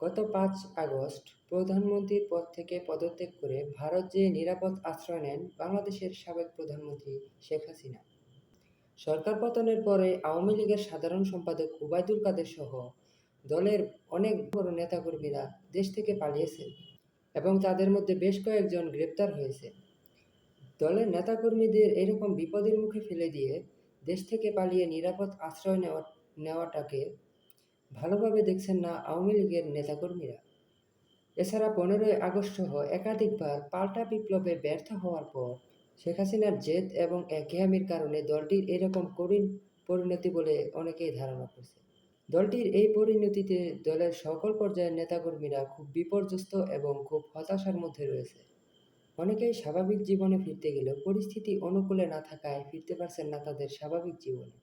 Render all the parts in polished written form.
গত ৫ আগস্ট প্রধানমন্ত্রীর পদ থেকে পদত্যাগ করে ভারত যে নিরাপদ আশ্রয় নেন বাংলাদেশের সাবেক প্রধানমন্ত্রী শেখ হাসিনা। সরকার পতনের পরে আওয়ামী লীগের সাধারণ সম্পাদক ওবায়দুল কাদের সহ দলের অনেক বড় নেতাকর্মীরা দেশ থেকে পালিয়েছেন এবং তাদের মধ্যে বেশ কয়েকজন গ্রেপ্তার হয়েছে। দলের নেতাকর্মীদের এরকম বিপদের মুখে ফেলে দিয়ে দেশ থেকে পালিয়ে নিরাপদ আশ্রয় নেওয়াটাকে ভালোভাবে দেখছেন না আওয়ামী লীগের নেতাকর্মীরা। এছাড়া ১৫ই আগস্ট সহ একাধিকবার পাল্টা বিপ্লবে ব্যর্থ হওয়ার পর শেখ হাসিনার জেদ এবং একঘেয়েমির কারণে দলটির এরকম করুণ পরিণতি বলে অনেকেই ধারণা করছে। দলটির এই পরিণতিতে দলের সকল পর্যায়ের নেতাকর্মীরা খুব বিপর্যস্ত এবং খুব হতাশার মধ্যে রয়েছে। অনেকেই স্বাভাবিক জীবনে ফিরতে গেলেও পরিস্থিতি অনুকূলে না থাকায় ফিরতে পারছেন না তাদের স্বাভাবিক জীবনে।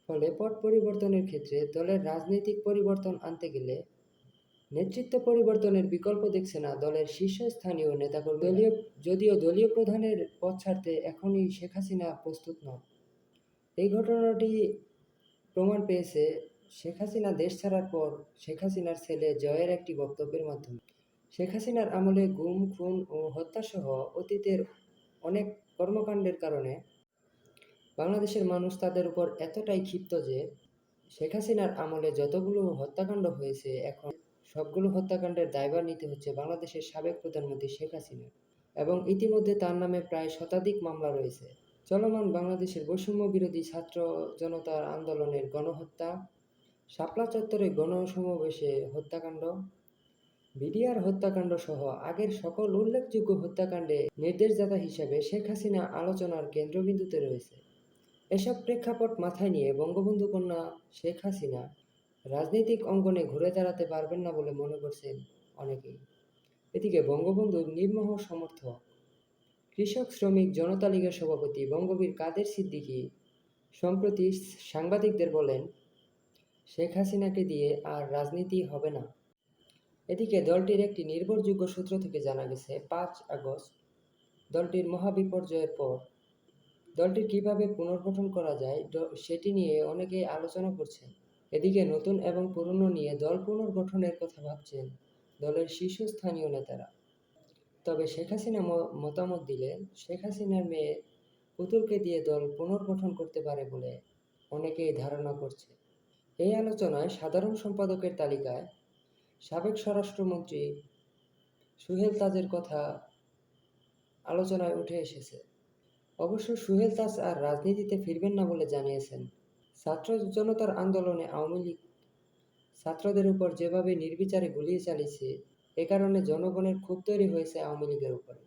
ফলে পট পরিবর্তনের ক্ষেত্রে দলের রাজনৈতিক পরিবর্তন আনতে গেলে নেতৃত্ব পরিবর্তনের বিকল্প দেখছে না দলের শীর্ষস্থানীয় নেতাকর্মী। যদিও দলীয় প্রধানের পদ ছাড়তে এখনই শেখ হাসিনা প্রস্তুত নন। এই ঘটনাটি প্রমাণ পেয়েছে শেখ হাসিনা দেশ ছাড়ার পর শেখ হাসিনার ছেলে জয়ের একটি বক্তব্যের মাধ্যমে। শেখ হাসিনার আমলে গুম, খুন ও হত্যাসহ অতীতের অনেক কর্মকাণ্ডের কারণে বাংলাদেশের মানুষ তাদের উপর এতটাই ক্ষিপ্ত যে শেখ হাসিনার আমলে যতগুলো হত্যাকাণ্ড হয়েছে এখন সবগুলো হত্যাকাণ্ডের দায়ভার নিতে হচ্ছে বাংলাদেশের সাবেক প্রধানমন্ত্রী শেখ হাসিনা এবং ইতিমধ্যে তার নামে প্রায় শতাধিক মামলা রয়েছে। চলমান বাংলাদেশের বৈষম্য বিরোধী ছাত্র জনতার আন্দোলনের গণহত্যা, শাপলা চত্বরে গণসমাবেশে হত্যাকাণ্ড, বিডিআর হত্যাকাণ্ড সহ আগের সকল উল্লেখযোগ্য হত্যাকাণ্ডে নির্দেশদাতা হিসেবে শেখ হাসিনা আলোচনার কেন্দ্রবিন্দুতে রয়েছে। এসব প্রেক্ষাপট মাথায় নিয়ে বঙ্গবন্ধু কন্যা শেখ হাসিনা রাজনৈতিক অঙ্গনে ঘুরে দাঁড়াতে পারবেন না বলে মনে করছেন অনেকেই। এদিকে বঙ্গবন্ধুর নির্মোহ সমর্থক কৃষক শ্রমিক জনতা লীগের সভাপতি বঙ্গবীর কাদের সিদ্দিকী সম্প্রতি সাংবাদিকদের বলেন, শেখ হাসিনাকে দিয়ে আর রাজনীতি হবে না। এদিকে দলটির একটি নির্ভরযোগ্য সূত্র থেকে জানা গেছে ৫ আগস্ট দলটির মহাবিপর্যয়ের পর দলটি কিভাবে পুনর্গঠন করা যায় সেটি নিয়ে অনেকেই আলোচনা করছেন। এদিকে নতুন এবং পুরনো নিয়ে দল পুনর্গঠনের কথা ভাবছেন দলের শীর্ষস্থানীয় নেতারা। তবে শেখ হাসিনা মতামত দিলেন শেখ হাসিনার মেয়ে পুতুলকে দিয়ে দল পুনর্গঠন করতে পারে বলে অনেকেই ধারণা করছে। এই আলোচনায় সাধারণ সম্পাদকের তালিকায় সাবেক স্বরাষ্ট্রমন্ত্রী সুহেল তাজের কথা আলোচনায় উঠে এসেছে। অবশ্য সুহেল তাজ আর রাজনীতিতে ফিরবেন না বলে জানিয়েছেন। ছাত্র জনতার আন্দোলনে আওয়ামী লীগ ছাত্রদের উপর যেভাবে নির্বিচারে গুলি চালিয়েছে, এ কারণে জনগণের ক্ষোভ তৈরি হয়েছে আওয়ামী লীগের উপরে।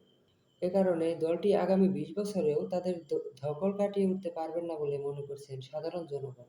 এ কারণে দলটি আগামী ২০ বছরেও তাদের ধকল কাটিয়ে উঠতে পারবেন না বলে মনে করছেন সাধারণ জনগণ।